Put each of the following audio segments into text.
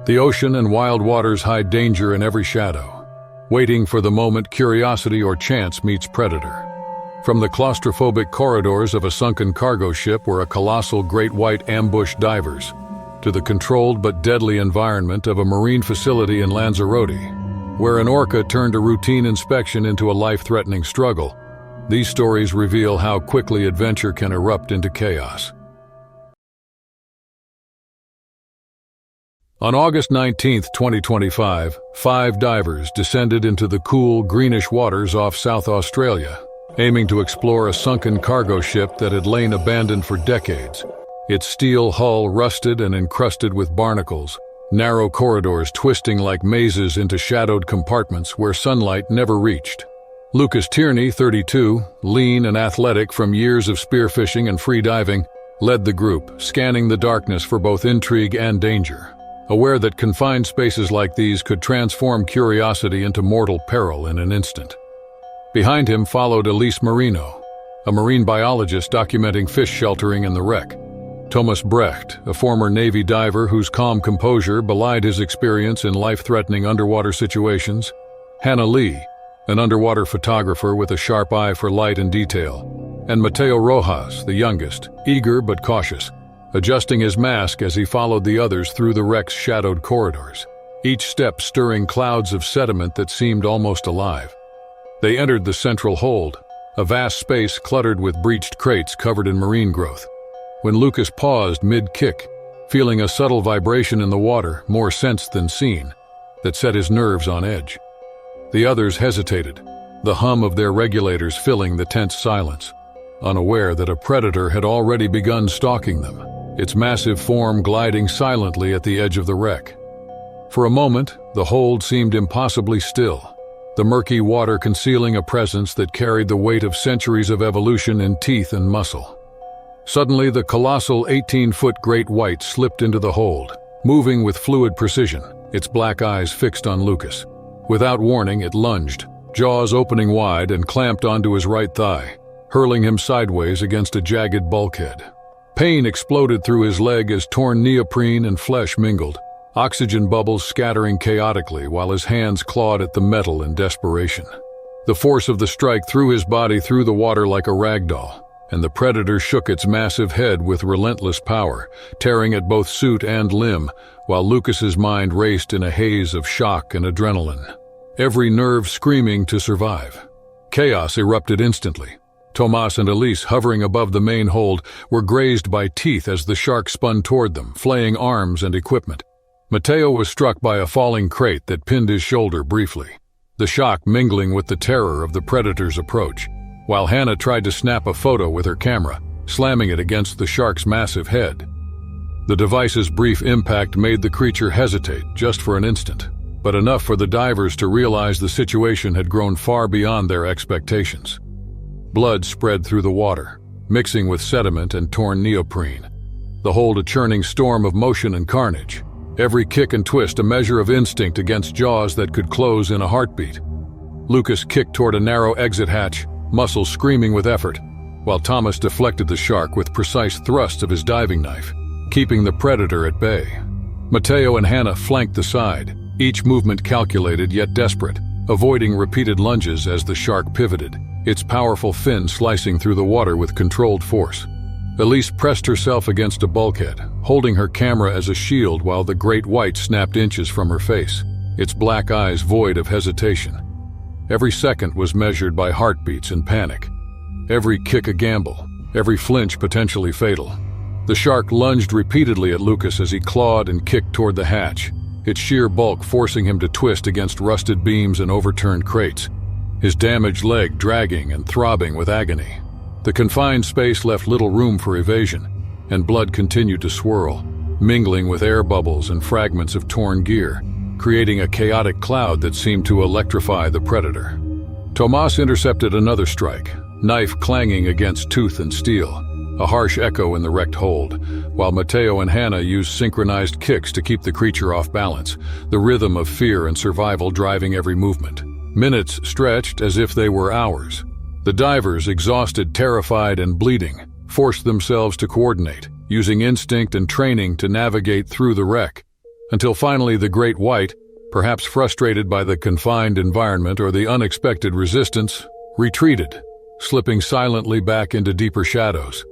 The ocean and wild waters hide danger in every shadow, waiting for the moment curiosity or chance meets predator. From the claustrophobic corridors of a sunken cargo ship where a colossal great white ambushed divers, to the controlled but deadly environment of a marine facility in Lanzarote, where an orca turned a routine inspection into a life-threatening struggle, these stories reveal how quickly adventure can erupt into chaos. On August 19, 2025, 5 divers descended into the cool, greenish waters off South Australia, aiming to explore a sunken cargo ship that had lain abandoned for decades, its steel hull rusted and encrusted with barnacles, narrow corridors twisting like mazes into shadowed compartments where sunlight never reached. Lucas Tierney, 32, lean and athletic from years of spearfishing and free diving, led the group, scanning the darkness for both intrigue and danger, aware that confined spaces like these could transform curiosity into mortal peril in an instant. Behind him followed Elise Marino, a marine biologist documenting fish sheltering in the wreck, Thomas Brecht, a former Navy diver whose calm composure belied his experience in life-threatening underwater situations, Hannah Lee, an underwater photographer with a sharp eye for light and detail, and Mateo Rojas, the youngest, eager but cautious, adjusting his mask as he followed the others through the wreck's shadowed corridors, each step stirring clouds of sediment that seemed almost alive. They entered the central hold, a vast space cluttered with breached crates covered in marine growth. When Lucas paused mid-kick, feeling a subtle vibration in the water, more sensed than seen, that set his nerves on edge. The others hesitated, the hum of their regulators filling the tense silence, unaware that a predator had already begun stalking them, its massive form gliding silently at the edge of the wreck. For a moment, the hold seemed impossibly still, the murky water concealing a presence that carried the weight of centuries of evolution in teeth and muscle. Suddenly, the colossal 18-foot great white slipped into the hold, moving with fluid precision, its black eyes fixed on Lucas. Without warning, it lunged, jaws opening wide, and clamped onto his right thigh, hurling him sideways against a jagged bulkhead. Pain exploded through his leg as torn neoprene and flesh mingled, oxygen bubbles scattering chaotically while his hands clawed at the metal in desperation. The force of the strike threw his body through the water like a rag doll, and the predator shook its massive head with relentless power, tearing at both suit and limb, while Lucas's mind raced in a haze of shock and adrenaline, every nerve screaming to survive. Chaos erupted instantly. Tomas and Elise, hovering above the main hold, were grazed by teeth as the shark spun toward them, flaying arms and equipment. Mateo was struck by a falling crate that pinned his shoulder briefly, the shock mingling with the terror of the predator's approach, while Hannah tried to snap a photo with her camera, slamming it against the shark's massive head. The device's brief impact made the creature hesitate just for an instant, but enough for the divers to realize the situation had grown far beyond their expectations. Blood spread through the water, mixing with sediment and torn neoprene, the hold a churning storm of motion and carnage, every kick and twist a measure of instinct against jaws that could close in a heartbeat. Lucas kicked toward a narrow exit hatch, muscles screaming with effort, while Thomas deflected the shark with precise thrusts of his diving knife, keeping the predator at bay. Mateo and Hannah flanked the side, each movement calculated yet desperate, avoiding repeated lunges as the shark pivoted, its powerful fin slicing through the water with controlled force. Elise pressed herself against a bulkhead, holding her camera as a shield while the great white snapped inches from her face, its black eyes void of hesitation. Every second was measured by heartbeats and panic. Every kick a gamble, every flinch potentially fatal. The shark lunged repeatedly at Lucas as he clawed and kicked toward the hatch, its sheer bulk forcing him to twist against rusted beams and overturned crates, his damaged leg dragging and throbbing with agony. The confined space left little room for evasion, and blood continued to swirl, mingling with air bubbles and fragments of torn gear, creating a chaotic cloud that seemed to electrify the predator. Tomas intercepted another strike, knife clanging against tooth and steel, a harsh echo in the wrecked hold, while Mateo and Hannah used synchronized kicks to keep the creature off balance, the rhythm of fear and survival driving every movement. Minutes stretched as if they were hours. The divers, exhausted, terrified, and bleeding, forced themselves to coordinate, using instinct and training to navigate through the wreck. until finally the great white, perhaps frustrated by the confined environment or the unexpected resistance, retreated, slipping silently back into deeper shadows.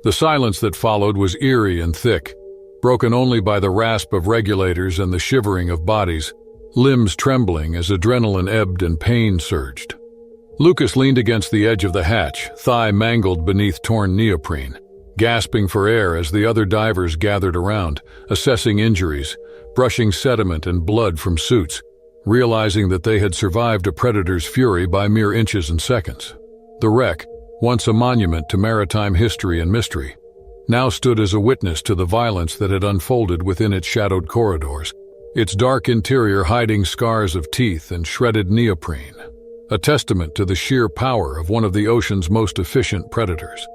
The silence that followed was eerie and thick, broken only by the rasp of regulators and the shivering of bodies, limbs trembling as adrenaline ebbed and pain surged. Lucas leaned against the edge of the hatch, thigh mangled beneath torn neoprene, gasping for air as the other divers gathered around, assessing injuries, brushing sediment and blood from suits, realizing that they had survived a predator's fury by mere inches and seconds. The wreck, once a monument to maritime history and mystery, now stood as a witness to the violence that had unfolded within its shadowed corridors, its dark interior hiding scars of teeth and shredded neoprene, a testament to the sheer power of one of the ocean's most efficient predators.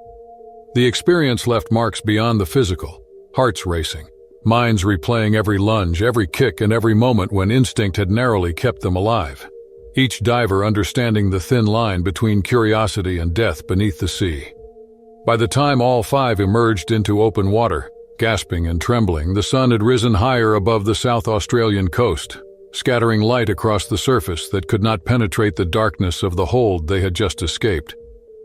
The experience left marks beyond the physical, hearts racing, minds replaying every lunge, every kick, and every moment when instinct had narrowly kept them alive, each diver understanding the thin line between curiosity and death beneath the sea. By the time all five emerged into open water, gasping and trembling, the sun had risen higher above the South Australian coast, scattering light across the surface that could not penetrate the darkness of the hold they had just escaped.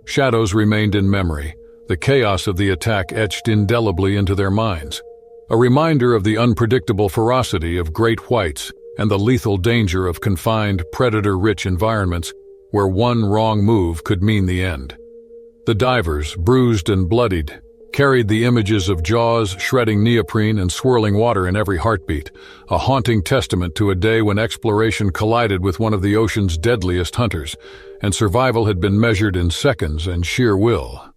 Shadows remained in memory, the chaos of the attack etched indelibly into their minds, a reminder of the unpredictable ferocity of great whites and the lethal danger of confined, predator-rich environments where one wrong move could mean the end. The divers, bruised and bloodied, carried the images of jaws shredding neoprene and swirling water in every heartbeat, a haunting testament to a day when exploration collided with one of the ocean's deadliest hunters, and survival had been measured in seconds and sheer will.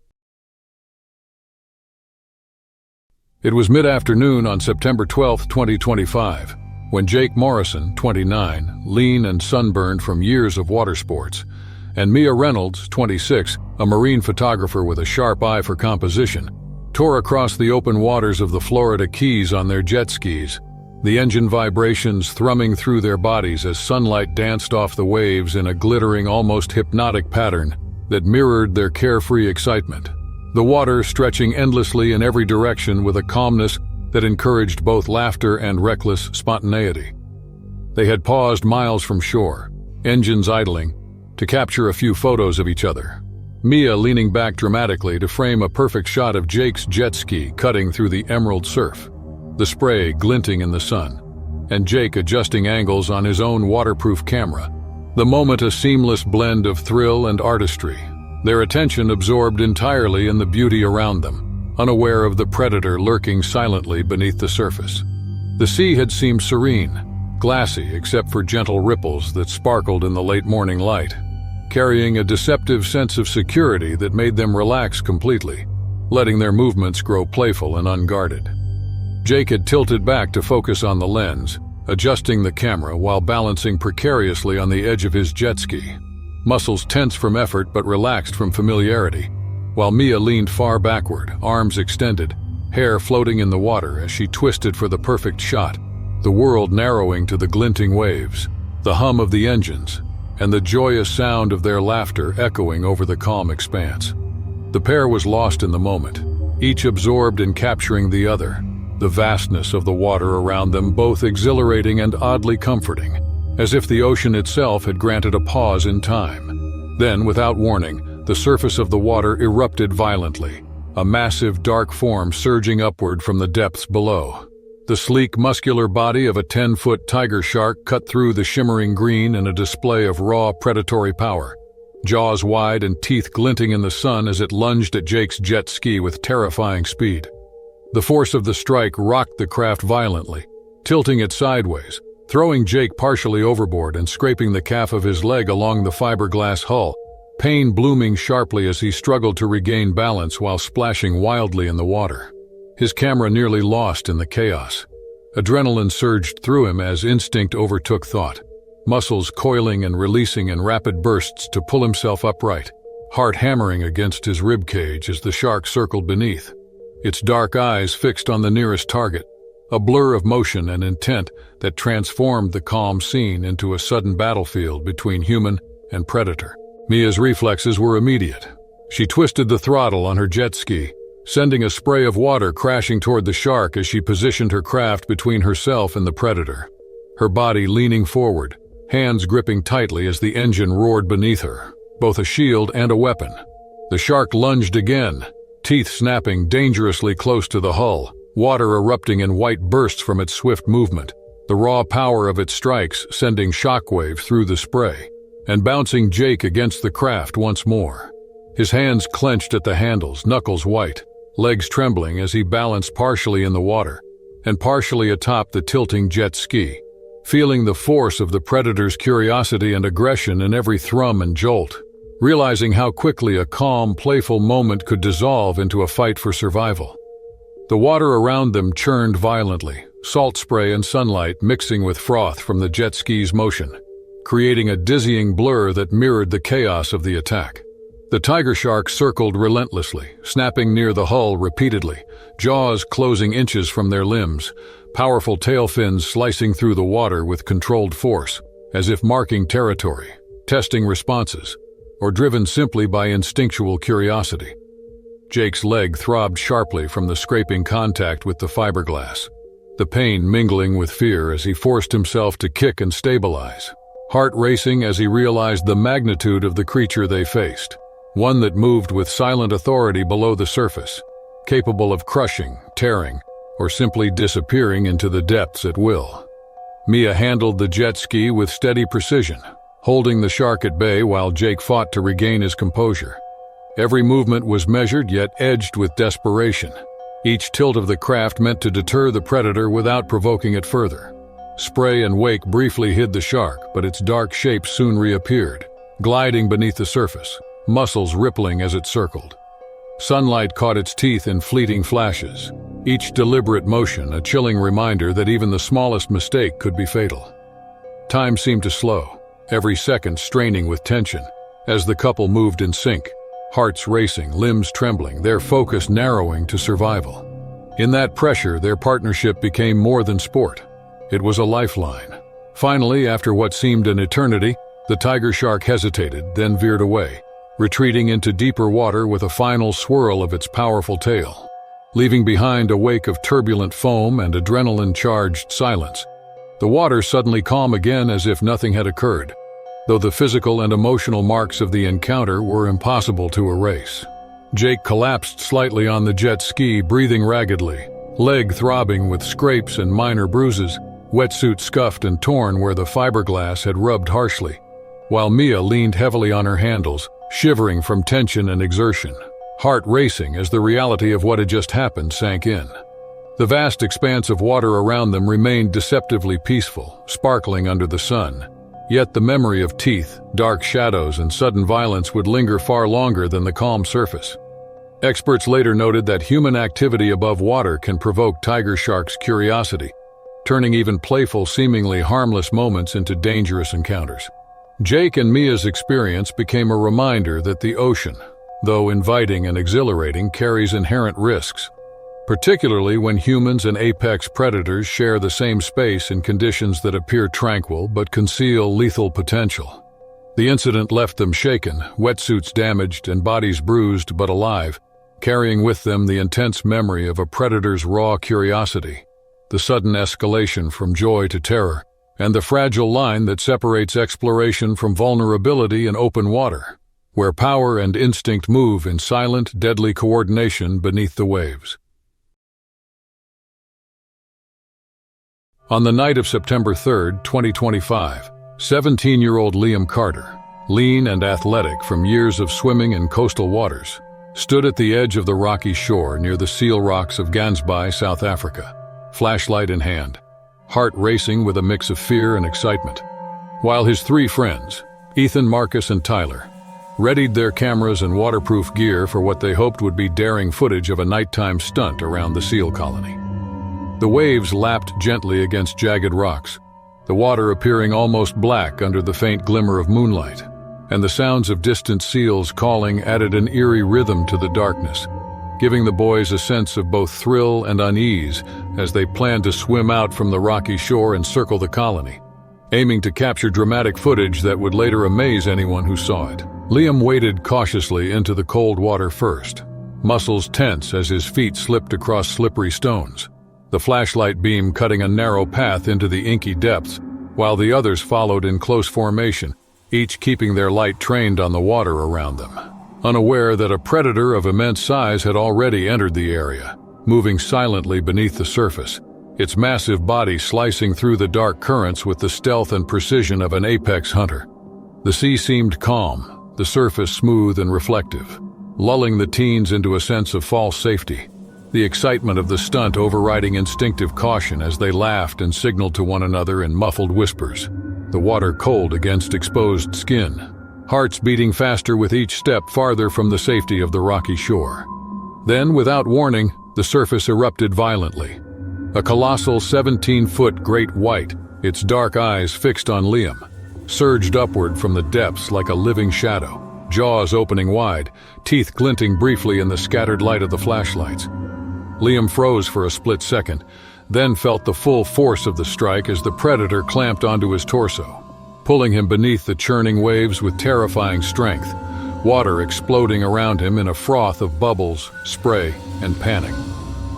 It was mid-afternoon on September 12, 2025, when Jake Morrison, 29, lean and sunburned from years of water sports, and Mia Reynolds, 26, a marine photographer with a sharp eye for composition, tore across the open waters of the Florida Keys on their jet skis, the engine vibrations thrumming through their bodies as sunlight danced off the waves in a glittering, almost hypnotic pattern that mirrored their carefree excitement. The water stretching endlessly in every direction with a calmness that encouraged both laughter and reckless spontaneity. They had paused miles from shore, engines idling, to capture a few photos of each other. Mia leaning back dramatically to frame a perfect shot of Jake's jet ski cutting through the emerald surf, the spray glinting in the sun, and Jake adjusting angles on his own waterproof camera, the moment a seamless blend of thrill and artistry, their attention absorbed entirely in the beauty around them, unaware of the predator lurking silently beneath the surface. The sea had seemed serene, glassy except for gentle ripples that sparkled in the late morning light, carrying a deceptive sense of security that made them relax completely, letting their movements grow playful and unguarded. Jake had tilted back to focus on the lens, adjusting the camera while balancing precariously on the edge of his jet ski, muscles tense from effort but relaxed from familiarity, while Mia leaned far backward, arms extended, hair floating in the water as she twisted for the perfect shot, the world narrowing to the glinting waves, the hum of the engines, and the joyous sound of their laughter echoing over the calm expanse. The pair was lost in the moment, each absorbed in capturing the other, the vastness of the water around them both exhilarating and oddly comforting, as if the ocean itself had granted a pause in time. Then, without warning, the surface of the water erupted violently, a massive dark form surging upward from the depths below. The sleek, muscular body of a 10-foot tiger shark cut through the shimmering green in a display of raw, predatory power, jaws wide and teeth glinting in the sun as it lunged at Jake's jet ski with terrifying speed. The force of the strike rocked the craft violently, tilting it sideways, throwing Jake partially overboard and scraping the calf of his leg along the fiberglass hull, pain blooming sharply as he struggled to regain balance while splashing wildly in the water, his camera nearly lost in the chaos. Adrenaline surged through him as instinct overtook thought, muscles coiling and releasing in rapid bursts to pull himself upright, heart hammering against his ribcage as the shark circled beneath, its dark eyes fixed on the nearest target, a blur of motion and intent that transformed the calm scene into a sudden battlefield between human and predator. Mia's reflexes were immediate. She twisted the throttle on her jet ski, sending a spray of water crashing toward the shark as she positioned her craft between herself and the predator. Her body leaning forward, hands gripping tightly as the engine roared beneath her, both a shield and a weapon. The shark lunged again, teeth snapping dangerously close to the hull, water erupting in white bursts from its swift movement, the raw power of its strikes sending shockwaves through the spray, and bouncing Jake against the craft once more. His hands clenched at the handles, knuckles white, legs trembling as he balanced partially in the water and partially atop the tilting jet ski, feeling the force of the predator's curiosity and aggression in every thrum and jolt, realizing how quickly a calm, playful moment could dissolve into a fight for survival. The water around them churned violently, salt spray and sunlight mixing with froth from the jet ski's motion, creating a dizzying blur that mirrored the chaos of the attack. The tiger shark circled relentlessly, snapping near the hull repeatedly, jaws closing inches from their limbs, powerful tail fins slicing through the water with controlled force, as if marking territory, testing responses, or driven simply by instinctual curiosity. Jake's leg throbbed sharply from the scraping contact with the fiberglass, the pain mingling with fear as he forced himself to kick and stabilize, heart racing as he realized the magnitude of the creature they faced, one that moved with silent authority below the surface, capable of crushing, tearing, or simply disappearing into the depths at will. Mia handled the jet ski with steady precision, holding the shark at bay while Jake fought to regain his composure. Every movement was measured yet edged with desperation, each tilt of the craft meant to deter the predator without provoking it further. Spray and wake briefly hid the shark, but its dark shape soon reappeared, gliding beneath the surface, muscles rippling as it circled. Sunlight caught its teeth in fleeting flashes, each deliberate motion a chilling reminder that even the smallest mistake could be fatal. Time seemed to slow, every second straining with tension, as the couple moved in sync, hearts racing, limbs trembling, their focus narrowing to survival. In that pressure, their partnership became more than sport. It was a lifeline. Finally, after what seemed an eternity, the tiger shark hesitated, then veered away, retreating into deeper water with a final swirl of its powerful tail, leaving behind a wake of turbulent foam and adrenaline-charged silence. The water suddenly calm again as if nothing had occurred, though the physical and emotional marks of the encounter were impossible to erase. Jake collapsed slightly on the jet ski, breathing raggedly, leg throbbing with scrapes and minor bruises, wetsuit scuffed and torn where the fiberglass had rubbed harshly, while Mia leaned heavily on her handles, shivering from tension and exertion, heart racing as the reality of what had just happened sank in. The vast expanse of water around them remained deceptively peaceful, sparkling under the sun. Yet the memory of teeth, dark shadows, and sudden violence would linger far longer than the calm surface. Experts later noted that human activity above water can provoke tiger sharks' curiosity, turning even playful, seemingly harmless moments into dangerous encounters. Jake and Mia's experience became a reminder that the ocean, though inviting and exhilarating, carries inherent risks, particularly when humans and apex predators share the same space in conditions that appear tranquil but conceal lethal potential. The incident left them shaken, wetsuits damaged and bodies bruised but alive, carrying with them the intense memory of a predator's raw curiosity, the sudden escalation from joy to terror, and the fragile line that separates exploration from vulnerability in open water, where power and instinct move in silent, deadly coordination beneath the waves. On the night of September 3, 2025, 17-year-old Liam Carter, lean and athletic from years of swimming in coastal waters, stood at the edge of the rocky shore near the seal rocks of Gansby, South Africa, flashlight in hand, heart racing with a mix of fear and excitement, while his three friends, Ethan, Marcus, and Tyler, readied their cameras and waterproof gear for what they hoped would be daring footage of a nighttime stunt around the seal colony. The waves lapped gently against jagged rocks, the water appearing almost black under the faint glimmer of moonlight, and the sounds of distant seals calling added an eerie rhythm to the darkness, giving the boys a sense of both thrill and unease as they planned to swim out from the rocky shore and circle the colony, aiming to capture dramatic footage that would later amaze anyone who saw it. Liam waded cautiously into the cold water first, muscles tense as his feet slipped across slippery stones, the flashlight beam cutting a narrow path into the inky depths, while the others followed in close formation, each keeping their light trained on the water around them, unaware that a predator of immense size had already entered the area, moving silently beneath the surface, its massive body slicing through the dark currents with the stealth and precision of an apex hunter. The sea seemed calm, the surface smooth and reflective, lulling the teens into a sense of false safety, the excitement of the stunt overriding instinctive caution as they laughed and signaled to one another in muffled whispers, the water cold against exposed skin, hearts beating faster with each step farther from the safety of the rocky shore. Then, without warning, the surface erupted violently. A colossal 17-foot great white, its dark eyes fixed on Liam, surged upward from the depths like a living shadow, jaws opening wide, teeth glinting briefly in the scattered light of the flashlights. Liam froze for a split second, then felt the full force of the strike as the predator clamped onto his torso, pulling him beneath the churning waves with terrifying strength, water exploding around him in a froth of bubbles, spray, and panic.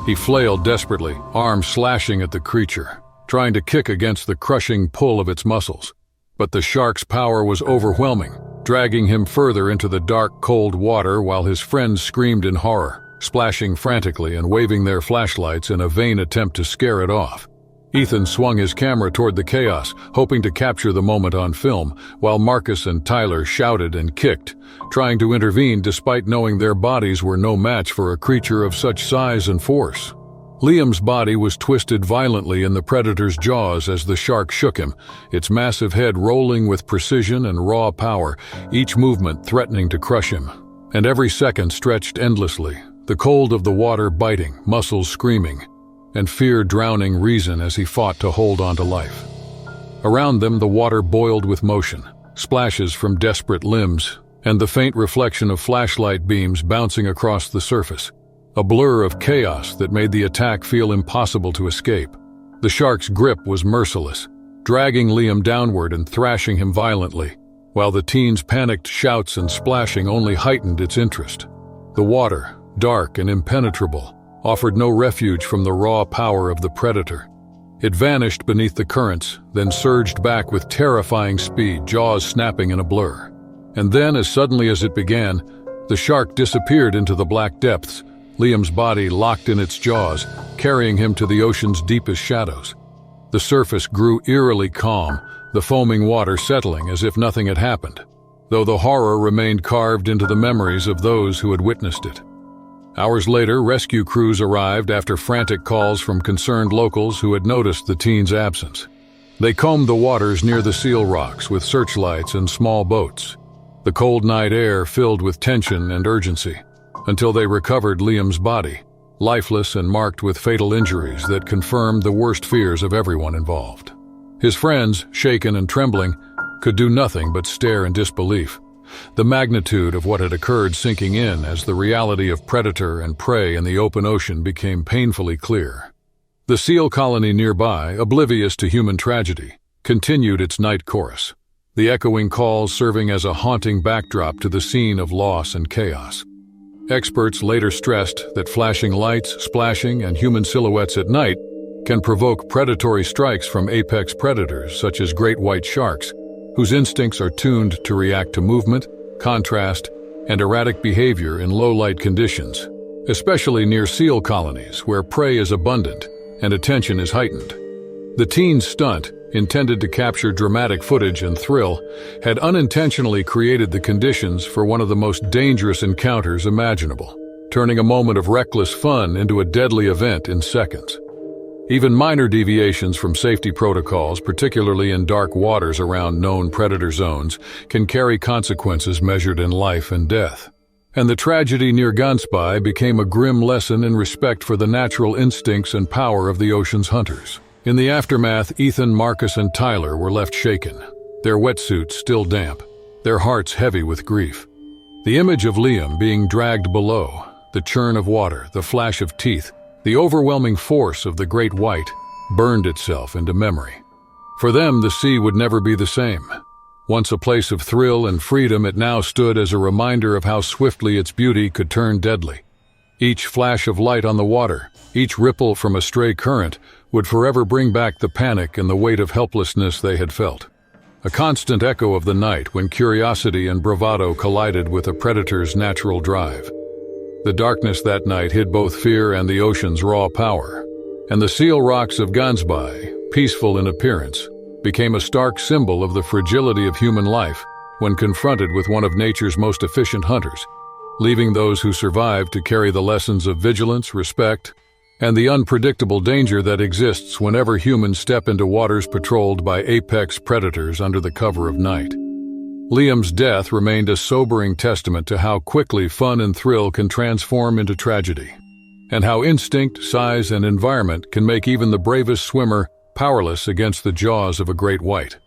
He flailed desperately, arms slashing at the creature, trying to kick against the crushing pull of its muscles. But the shark's power was overwhelming, dragging him further into the dark, cold water while his friends screamed in horror, splashing frantically and waving their flashlights in a vain attempt to scare it off. Ethan swung his camera toward the chaos, hoping to capture the moment on film, while Marcus and Tyler shouted and kicked, trying to intervene despite knowing their bodies were no match for a creature of such size and force. Liam's body was twisted violently in the predator's jaws as the shark shook him, its massive head rolling with precision and raw power, each movement threatening to crush him. And every second stretched endlessly, the cold of the water biting, muscles screaming, and fear drowning reason as he fought to hold on to life. Around them, the water boiled with motion, splashes from desperate limbs, and the faint reflection of flashlight beams bouncing across the surface, a blur of chaos that made the attack feel impossible to escape. The shark's grip was merciless, dragging Liam downward and thrashing him violently, while the teens' panicked shouts and splashing only heightened its interest. The water, dark and impenetrable, offered no refuge from the raw power of the predator. It vanished beneath the currents, then surged back with terrifying speed, jaws snapping in a blur. And then, as suddenly as it began, the shark disappeared into the black depths, Liam's body locked in its jaws, carrying him to the ocean's deepest shadows. The surface grew eerily calm, the foaming water settling as if nothing had happened, though the horror remained carved into the memories of those who had witnessed it. Hours later, rescue crews arrived after frantic calls from concerned locals who had noticed the teens' absence. They combed the waters near the seal rocks with searchlights and small boats, the cold night air filled with tension and urgency, until they recovered Liam's body, lifeless and marked with fatal injuries that confirmed the worst fears of everyone involved. His friends, shaken and trembling, could do nothing but stare in disbelief, the magnitude of what had occurred sinking in as the reality of predator and prey in the open ocean became painfully clear. The seal colony nearby, oblivious to human tragedy, continued its night chorus, the echoing calls serving as a haunting backdrop to the scene of loss and chaos. Experts later stressed that flashing lights, splashing, and human silhouettes at night can provoke predatory strikes from apex predators such as great white sharks, whose instincts are tuned to react to movement, contrast, and erratic behavior in low-light conditions, especially near seal colonies where prey is abundant and attention is heightened. The teen stunt, intended to capture dramatic footage and thrill, had unintentionally created the conditions for one of the most dangerous encounters imaginable, turning a moment of reckless fun into a deadly event in seconds. Even minor deviations from safety protocols, particularly in dark waters around known predator zones, can carry consequences measured in life and death. And the tragedy near Gunspy became a grim lesson in respect for the natural instincts and power of the ocean's hunters. In the aftermath, Ethan, Marcus, and Tyler were left shaken, their wetsuits still damp, their hearts heavy with grief. The image of Liam being dragged below, the churn of water, the flash of teeth, the overwhelming force of the great white, burned itself into memory. For them, the sea would never be the same. Once a place of thrill and freedom, it now stood as a reminder of how swiftly its beauty could turn deadly. Each flash of light on the water, each ripple from a stray current, would forever bring back the panic and the weight of helplessness they had felt. A constant echo of the night when curiosity and bravado collided with a predator's natural drive. The darkness that night hid both fear and the ocean's raw power, and the seal rocks of Gansbai, peaceful in appearance, became a stark symbol of the fragility of human life when confronted with one of nature's most efficient hunters, leaving those who survived to carry the lessons of vigilance, respect, and the unpredictable danger that exists whenever humans step into waters patrolled by apex predators under the cover of night. Liam's death remained a sobering testament to how quickly fun and thrill can transform into tragedy, and how instinct, size, and environment can make even the bravest swimmer powerless against the jaws of a great white.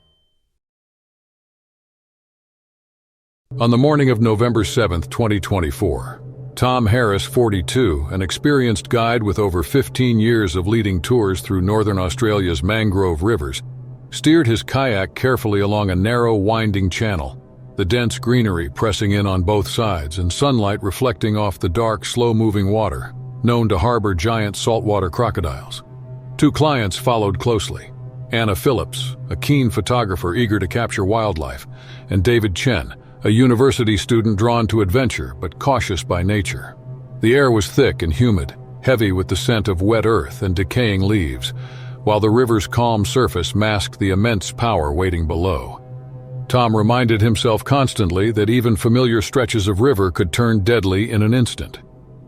On the morning of November 7, 2024, Tom Harris, 42, an experienced guide with over 15 years of leading tours through northern Australia's mangrove rivers, steered his kayak carefully along a narrow, winding channel, the dense greenery pressing in on both sides and sunlight reflecting off the dark, slow-moving water, known to harbor giant saltwater crocodiles. Two clients followed closely: Anna Phillips, a keen photographer eager to capture wildlife, and David Chen, a university student drawn to adventure but cautious by nature. The air was thick and humid, heavy with the scent of wet earth and decaying leaves, while the river's calm surface masked the immense power waiting below. Tom reminded himself constantly that even familiar stretches of river could turn deadly in an instant.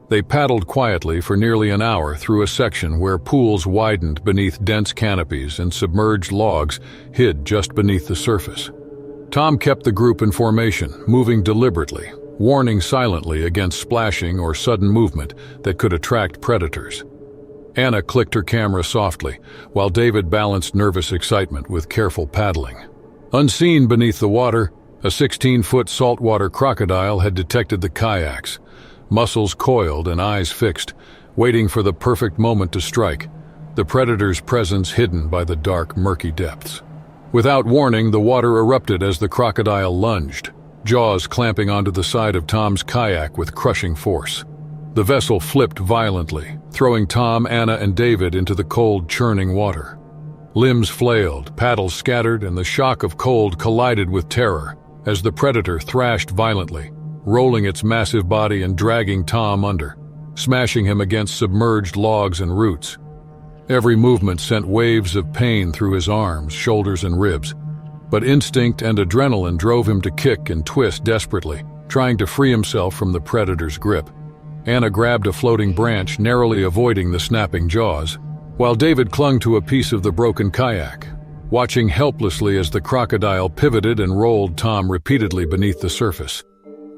They paddled quietly for nearly an hour through a section where pools widened beneath dense canopies and submerged logs hid just beneath the surface. Tom kept the group in formation, moving deliberately, warning silently against splashing or sudden movement that could attract predators. Anna clicked her camera softly, while David balanced nervous excitement with careful paddling. Unseen beneath the water, a 16-foot saltwater crocodile had detected the kayaks, muscles coiled and eyes fixed, waiting for the perfect moment to strike, the predator's presence hidden by the dark, murky depths. Without warning, the water erupted as the crocodile lunged, jaws clamping onto the side of Tom's kayak with crushing force. The vessel flipped violently, throwing Tom, Anna, and David into the cold, churning water. Limbs flailed, paddles scattered, and the shock of cold collided with terror as the predator thrashed violently, rolling its massive body and dragging Tom under, smashing him against submerged logs and roots. Every movement sent waves of pain through his arms, shoulders, and ribs, but instinct and adrenaline drove him to kick and twist desperately, trying to free himself from the predator's grip. Anna grabbed a floating branch, narrowly avoiding the snapping jaws, while David clung to a piece of the broken kayak, watching helplessly as the crocodile pivoted and rolled Tom repeatedly beneath the surface.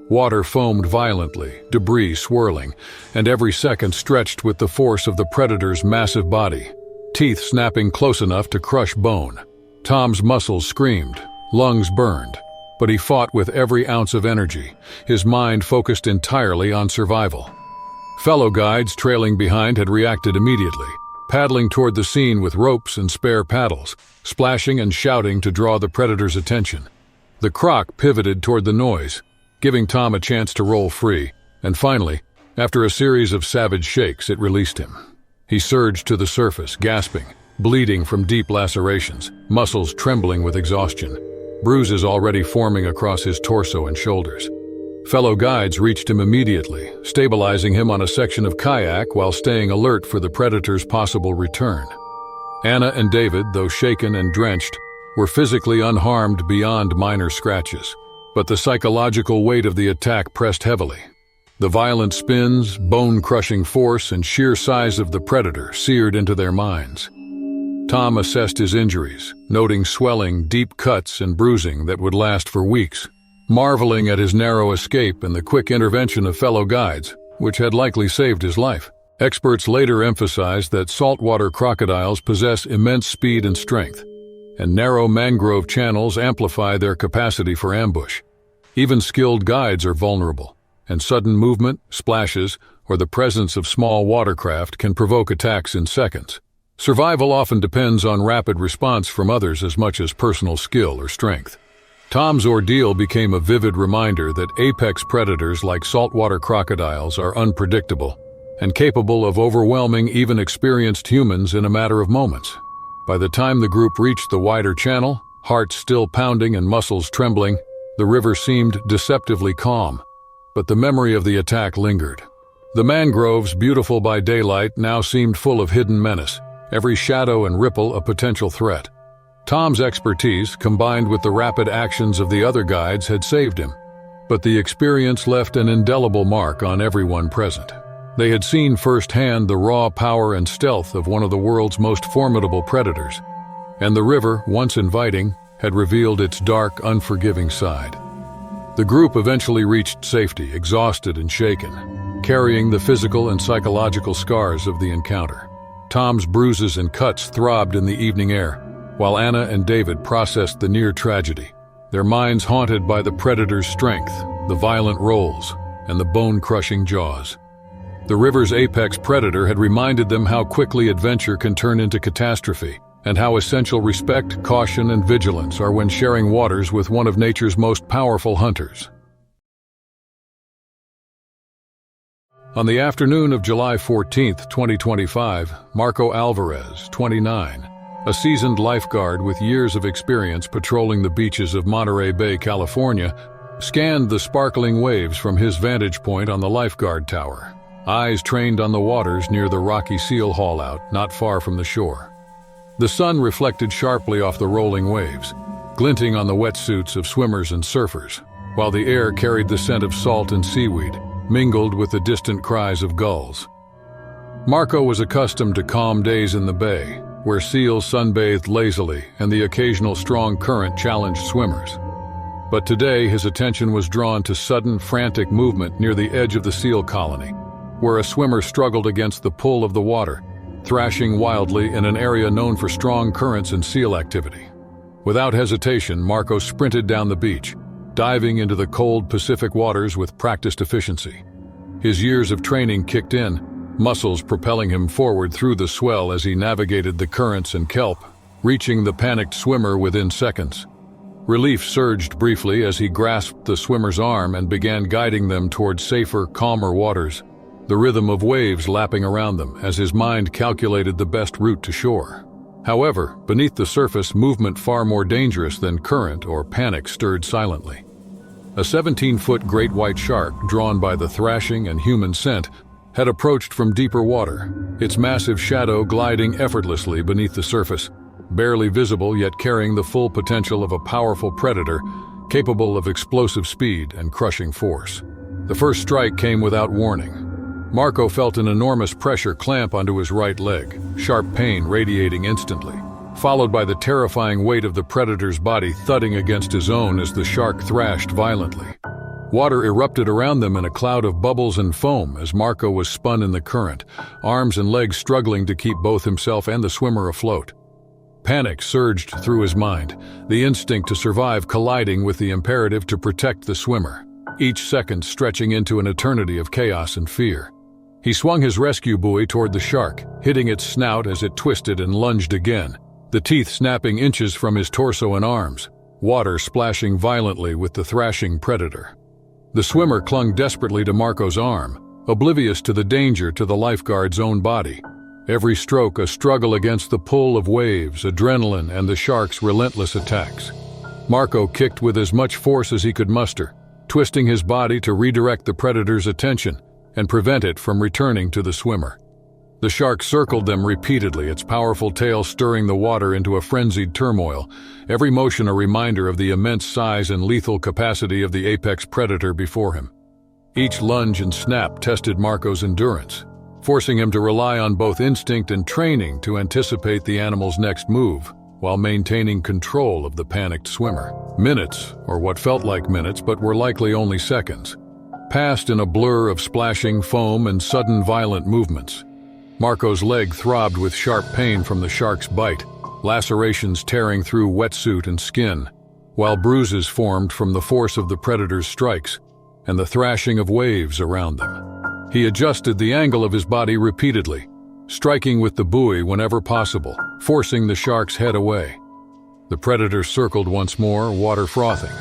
Water foamed violently, debris swirling, and every second stretched with the force of the predator's massive body, teeth snapping close enough to crush bone. Tom's muscles screamed, lungs burned, but he fought with every ounce of energy, his mind focused entirely on survival. Fellow guides trailing behind had reacted immediately, paddling toward the scene with ropes and spare paddles, splashing and shouting to draw the predator's attention. The croc pivoted toward the noise, giving Tom a chance to roll free, and finally, after a series of savage shakes, it released him. He surged to the surface, gasping, bleeding from deep lacerations, muscles trembling with exhaustion, bruises already forming across his torso and shoulders. Fellow guides reached him immediately, stabilizing him on a section of kayak while staying alert for the predator's possible return. Anna and David, though shaken and drenched, were physically unharmed beyond minor scratches, but the psychological weight of the attack pressed heavily. The violent spins, bone-crushing force, and sheer size of the predator seared into their minds. Tom assessed his injuries, noting swelling, deep cuts, and bruising that would last for weeks, marveling at his narrow escape and the quick intervention of fellow guides, which had likely saved his life. Experts later emphasized that saltwater crocodiles possess immense speed and strength, and narrow mangrove channels amplify their capacity for ambush. Even skilled guides are vulnerable, and sudden movement, splashes, or the presence of small watercraft can provoke attacks in seconds. Survival often depends on rapid response from others as much as personal skill or strength. Tom's ordeal became a vivid reminder that apex predators like saltwater crocodiles are unpredictable, and capable of overwhelming even experienced humans in a matter of moments. By the time the group reached the wider channel, hearts still pounding and muscles trembling, the river seemed deceptively calm, but the memory of the attack lingered. The mangroves, beautiful by daylight, now seemed full of hidden menace, every shadow and ripple a potential threat. Tom's expertise, combined with the rapid actions of the other guides, had saved him, but the experience left an indelible mark on everyone present. They had seen firsthand the raw power and stealth of one of the world's most formidable predators, and the river, once inviting, had revealed its dark, unforgiving side. The group eventually reached safety, exhausted and shaken, carrying the physical and psychological scars of the encounter. Tom's bruises and cuts throbbed in the evening air, while Anna and David processed the near tragedy, their minds haunted by the predator's strength, the violent rolls, and the bone-crushing jaws. The river's apex predator had reminded them how quickly adventure can turn into catastrophe, and how essential respect, caution, and vigilance are when sharing waters with one of nature's most powerful hunters. On the afternoon of July 14, 2025, Marco Alvarez, 29, a seasoned lifeguard with years of experience patrolling the beaches of Monterey Bay, California, scanned the sparkling waves from his vantage point on the lifeguard tower, eyes trained on the waters near the rocky seal haulout not far from the shore. The sun reflected sharply off the rolling waves, glinting on the wetsuits of swimmers and surfers, while the air carried the scent of salt and seaweed, mingled with the distant cries of gulls. Marco was accustomed to calm days in the bay, where seals sunbathed lazily and the occasional strong current challenged swimmers. But today his attention was drawn to sudden, frantic movement near the edge of the seal colony, where a swimmer struggled against the pull of the water, thrashing wildly in an area known for strong currents and seal activity. Without hesitation, Marco sprinted down the beach, diving into the cold Pacific waters with practiced efficiency. His years of training kicked in, muscles propelling him forward through the swell as he navigated the currents and kelp, reaching the panicked swimmer within seconds. Relief surged briefly as he grasped the swimmer's arm and began guiding them toward safer, calmer waters, the rhythm of waves lapping around them as his mind calculated the best route to shore. However, beneath the surface, movement far more dangerous than current or panic stirred silently. A 17-foot great white shark, drawn by the thrashing and human scent, had approached from deeper water, its massive shadow gliding effortlessly beneath the surface, barely visible yet carrying the full potential of a powerful predator capable of explosive speed and crushing force. The first strike came without warning. Marco felt an enormous pressure clamp onto his right leg, sharp pain radiating instantly, followed by the terrifying weight of the predator's body thudding against his own as the shark thrashed violently. Water erupted around them in a cloud of bubbles and foam as Marco was spun in the current, arms and legs struggling to keep both himself and the swimmer afloat. Panic surged through his mind, the instinct to survive colliding with the imperative to protect the swimmer, each second stretching into an eternity of chaos and fear. He swung his rescue buoy toward the shark, hitting its snout as it twisted and lunged again, the teeth snapping inches from his torso and arms, water splashing violently with the thrashing predator. The swimmer clung desperately to Marco's arm, oblivious to the danger to the lifeguard's own body. Every stroke a struggle against the pull of waves, adrenaline, and the shark's relentless attacks. Marco kicked with as much force as he could muster, twisting his body to redirect the predator's attention and prevent it from returning to the swimmer. The shark circled them repeatedly, its powerful tail stirring the water into a frenzied turmoil, every motion a reminder of the immense size and lethal capacity of the apex predator before him. Each lunge and snap tested Marco's endurance, forcing him to rely on both instinct and training to anticipate the animal's next move, while maintaining control of the panicked swimmer. Minutes, or what felt like minutes but were likely only seconds, passed in a blur of splashing foam and sudden violent movements. Marco's leg throbbed with sharp pain from the shark's bite, lacerations tearing through wetsuit and skin, while bruises formed from the force of the predator's strikes and the thrashing of waves around them. He adjusted the angle of his body repeatedly, striking with the buoy whenever possible, forcing the shark's head away. The predator circled once more, water frothing,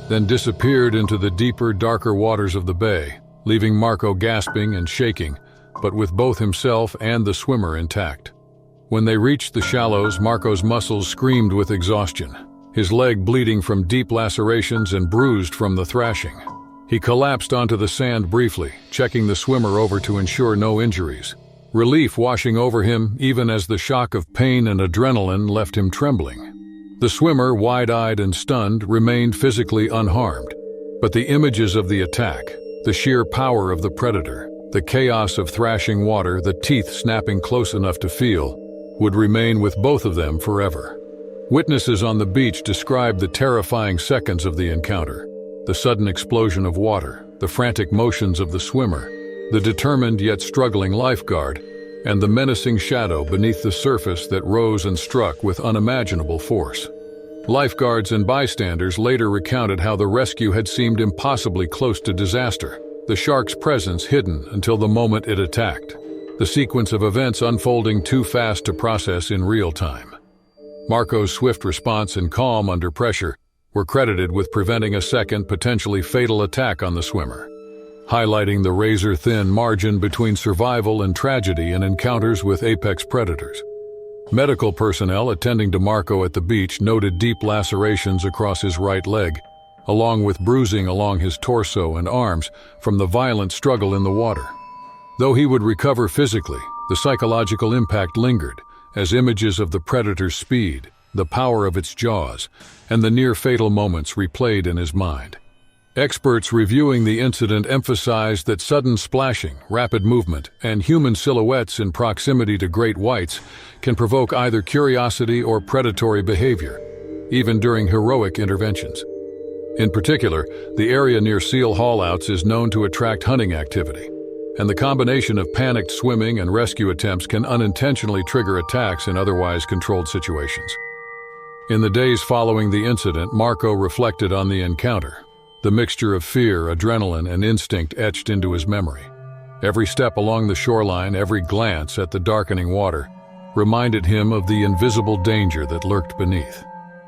then disappeared into the deeper, darker waters of the bay, leaving Marco gasping and shaking, but with both himself and the swimmer intact. When they reached the shallows, Marco's muscles screamed with exhaustion, his leg bleeding from deep lacerations and bruised from the thrashing. He collapsed onto the sand briefly, checking the swimmer over to ensure no injuries. Relief washing over him even as the shock of pain and adrenaline left him trembling. The swimmer, wide-eyed and stunned, remained physically unharmed. But the images of the attack, the sheer power of the predator, the chaos of thrashing water, the teeth snapping close enough to feel, would remain with both of them forever. Witnesses on the beach described the terrifying seconds of the encounter, the sudden explosion of water, the frantic motions of the swimmer, the determined yet struggling lifeguard, and the menacing shadow beneath the surface that rose and struck with unimaginable force. Lifeguards and bystanders later recounted how the rescue had seemed impossibly close to disaster, the shark's presence hidden until the moment it attacked, the sequence of events unfolding too fast to process in real time. Marco's swift response and calm under pressure were credited with preventing a second, potentially fatal attack on the swimmer, highlighting the razor-thin margin between survival and tragedy in encounters with apex predators. Medical personnel attending to Marco at the beach noted deep lacerations across his right leg, along with bruising along his torso and arms from the violent struggle in the water. Though he would recover physically, the psychological impact lingered, as images of the predator's speed, the power of its jaws, and the near-fatal moments replayed in his mind. Experts reviewing the incident emphasized that sudden splashing, rapid movement, and human silhouettes in proximity to great whites can provoke either curiosity or predatory behavior, even during heroic interventions. In particular, the area near seal haulouts is known to attract hunting activity, and the combination of panicked swimming and rescue attempts can unintentionally trigger attacks in otherwise controlled situations. In the days following the incident, Marco reflected on the encounter. The mixture of fear, adrenaline, and instinct etched into his memory. Every step along the shoreline, every glance at the darkening water, reminded him of the invisible danger that lurked beneath.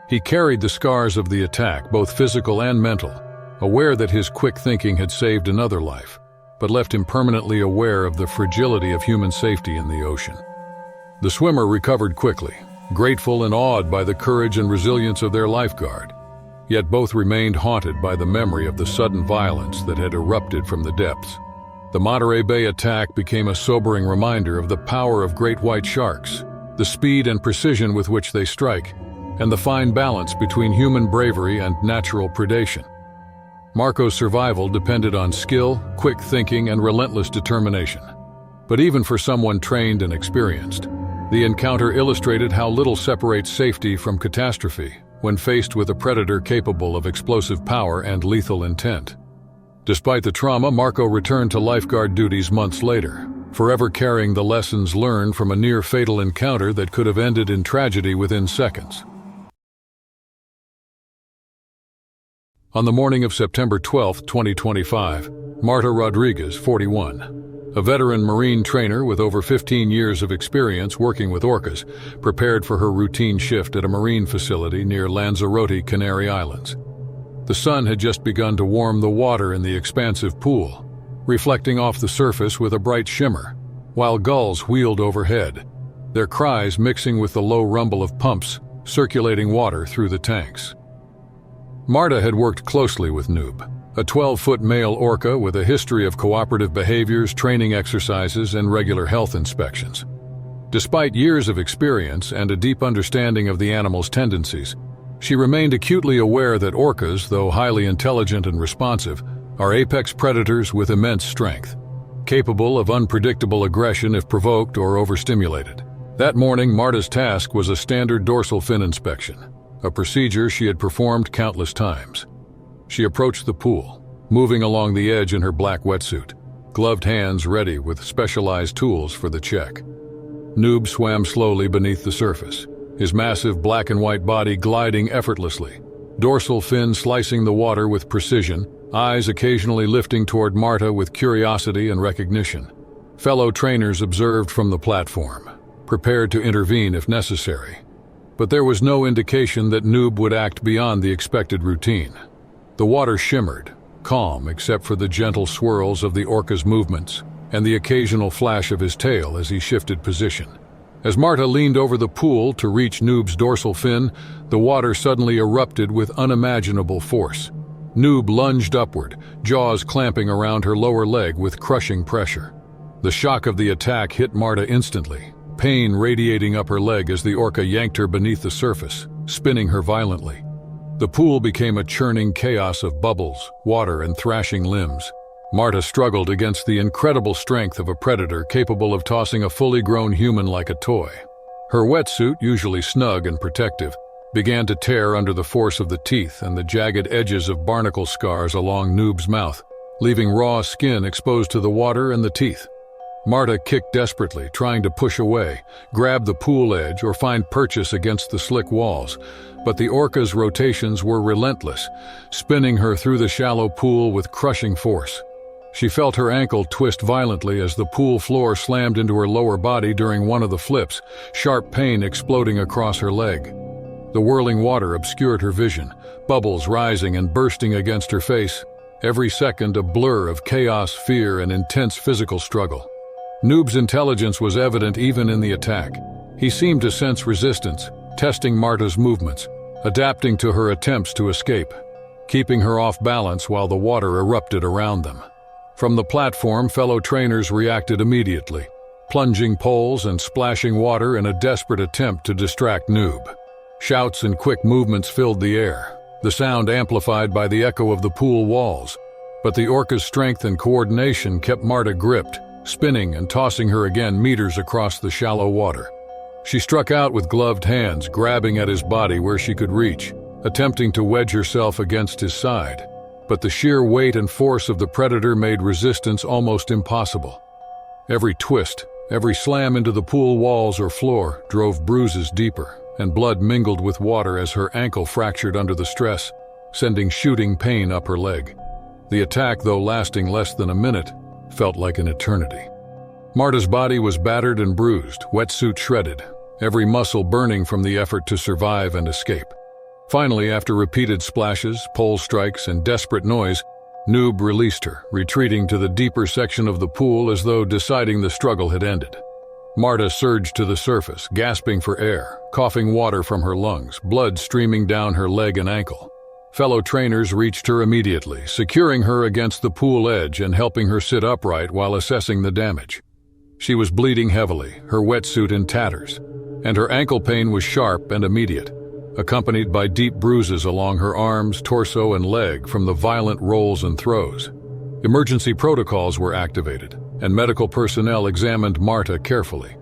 He carried the scars of the attack, both physical and mental, aware that his quick thinking had saved another life, but left him permanently aware of the fragility of human safety in the ocean. The swimmer recovered quickly, grateful and awed by the courage and resilience of their lifeguard. Yet both remained haunted by the memory of the sudden violence that had erupted from the depths. The Monterey Bay attack became a sobering reminder of the power of great white sharks, the speed and precision with which they strike, and the fine balance between human bravery and natural predation. Marco's survival depended on skill, quick thinking, and relentless determination. But even for someone trained and experienced, the encounter illustrated how little separates safety from catastrophe when faced with a predator capable of explosive power and lethal intent. Despite the trauma, Marco returned to lifeguard duties months later, forever carrying the lessons learned from a near-fatal encounter that could have ended in tragedy within seconds. On the morning of September 12, 2025, Marta Rodriguez, 41, a veteran Marine trainer with over 15 years of experience working with orcas, prepared for her routine shift at a marine facility near Lanzarote, Canary Islands. The sun had just begun to warm the water in the expansive pool, reflecting off the surface with a bright shimmer, while gulls wheeled overhead, their cries mixing with the low rumble of pumps circulating water through the tanks. Marta had worked closely with Noob, a 12-foot male orca with a history of cooperative behaviors, training exercises, and regular health inspections. Despite years of experience and a deep understanding of the animal's tendencies, she remained acutely aware that orcas, though highly intelligent and responsive, are apex predators with immense strength, capable of unpredictable aggression if provoked or overstimulated. That morning, Marta's task was a standard dorsal fin inspection, a procedure she had performed countless times. She approached the pool, moving along the edge in her black wetsuit, gloved hands ready with specialized tools for the check. Noob swam slowly beneath the surface, his massive black and white body gliding effortlessly, dorsal fin slicing the water with precision, eyes occasionally lifting toward Marta with curiosity and recognition. Fellow trainers observed from the platform, prepared to intervene if necessary. But there was no indication that Noob would act beyond the expected routine. The water shimmered, calm except for the gentle swirls of the orca's movements, and the occasional flash of his tail as he shifted position. As Marta leaned over the pool to reach Noob's dorsal fin, the water suddenly erupted with unimaginable force. Noob lunged upward, jaws clamping around her lower leg with crushing pressure. The shock of the attack hit Marta instantly, pain radiating up her leg as the orca yanked her beneath the surface, spinning her violently. The pool became a churning chaos of bubbles, water, and thrashing limbs. Marta struggled against the incredible strength of a predator capable of tossing a fully grown human like a toy. Her wetsuit, usually snug and protective, began to tear under the force of the teeth and the jagged edges of barnacle scars along Noob's mouth, leaving raw skin exposed to the water and the teeth. Marta kicked desperately, trying to push away, grab the pool edge, or find purchase against the slick walls, but the orca's rotations were relentless, spinning her through the shallow pool with crushing force. She felt her ankle twist violently as the pool floor slammed into her lower body during one of the flips, sharp pain exploding across her leg. The whirling water obscured her vision, bubbles rising and bursting against her face, every second a blur of chaos, fear, and intense physical struggle. Noob's intelligence was evident even in the attack. He seemed to sense resistance, testing Marta's movements, adapting to her attempts to escape, keeping her off balance while the water erupted around them. From the platform, fellow trainers reacted immediately, plunging poles and splashing water in a desperate attempt to distract Noob. Shouts and quick movements filled the air, the sound amplified by the echo of the pool walls. But the orca's strength and coordination kept Marta gripped, spinning and tossing her again meters across the shallow water. She struck out with gloved hands, grabbing at his body where she could reach, attempting to wedge herself against his side. But the sheer weight and force of the predator made resistance almost impossible. Every twist, every slam into the pool walls or floor drove bruises deeper, and blood mingled with water as her ankle fractured under the stress, sending shooting pain up her leg. The attack, though lasting less than a minute, felt like an eternity. Marta's body was battered and bruised, wetsuit shredded, every muscle burning from the effort to survive and escape. Finally, after repeated splashes, pole strikes, and desperate noise, Noob released her, retreating to the deeper section of the pool as though deciding the struggle had ended. Marta surged to the surface, gasping for air, coughing water from her lungs, blood streaming down her leg and ankle. Fellow trainers reached her immediately, securing her against the pool edge and helping her sit upright while assessing the damage. She was bleeding heavily, her wetsuit in tatters, and her ankle pain was sharp and immediate, accompanied by deep bruises along her arms, torso, and leg from the violent rolls and throws. Emergency protocols were activated, and medical personnel examined Marta carefully.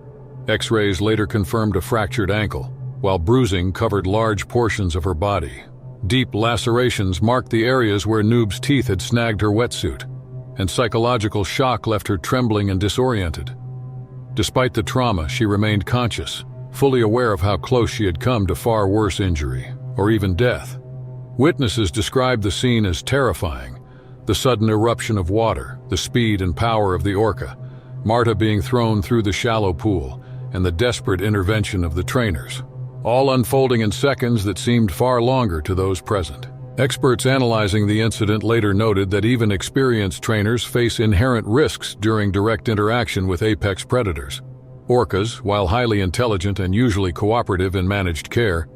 X-rays later confirmed a fractured ankle, while bruising covered large portions of her body. Deep lacerations marked the areas where Noob's teeth had snagged her wetsuit, and psychological shock left her trembling and disoriented. Despite the trauma, she remained conscious, fully aware of how close she had come to far worse injury, or even death. Witnesses described the scene as terrifying: the sudden eruption of water, the speed and power of the orca, Marta being thrown through the shallow pool, and the desperate intervention of the trainers, all unfolding in seconds that seemed far longer to those present. Experts analyzing the incident later noted that even experienced trainers face inherent risks during direct interaction with apex predators. Orcas, while highly intelligent and usually cooperative in managed care,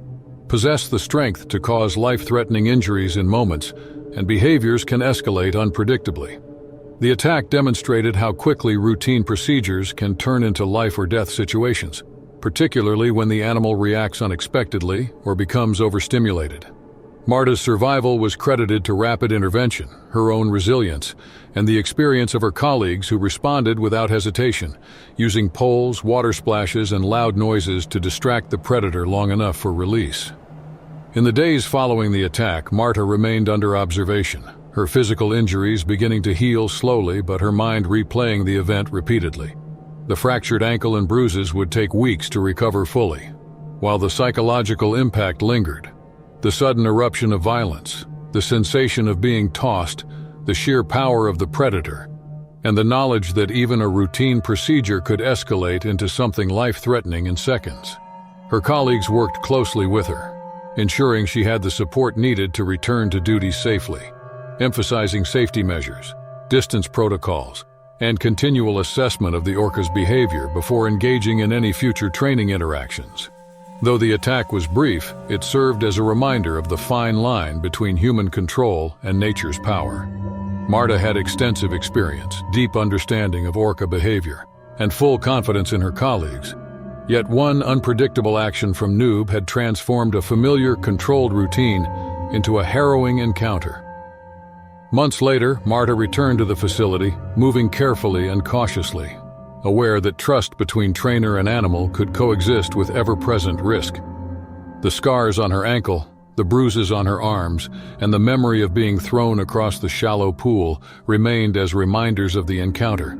possess the strength to cause life-threatening injuries in moments, and behaviors can escalate unpredictably. The attack demonstrated how quickly routine procedures can turn into life-or-death situations, particularly when the animal reacts unexpectedly or becomes overstimulated. Marta's survival was credited to rapid intervention, her own resilience, and the experience of her colleagues who responded without hesitation, using poles, water splashes, and loud noises to distract the predator long enough for release. In the days following the attack, Marta remained under observation, her physical injuries beginning to heal slowly but her mind replaying the event repeatedly. The fractured ankle and bruises would take weeks to recover fully, while the psychological impact lingered. The sudden eruption of violence, the sensation of being tossed, the sheer power of the predator, and the knowledge that even a routine procedure could escalate into something life-threatening in seconds. Her colleagues worked closely with her, ensuring she had the support needed to return to duty safely, emphasizing safety measures, distance protocols, and continual assessment of the orca's behavior before engaging in any future training interactions. Though the attack was brief, it served as a reminder of the fine line between human control and nature's power. Marta had extensive experience, deep understanding of orca behavior, and full confidence in her colleagues. Yet one unpredictable action from Noob had transformed a familiar, controlled routine into a harrowing encounter. Months later, Marta returned to the facility, moving carefully and cautiously, aware that trust between trainer and animal could coexist with ever-present risk. The scars on her ankle, the bruises on her arms, and the memory of being thrown across the shallow pool remained as reminders of the encounter.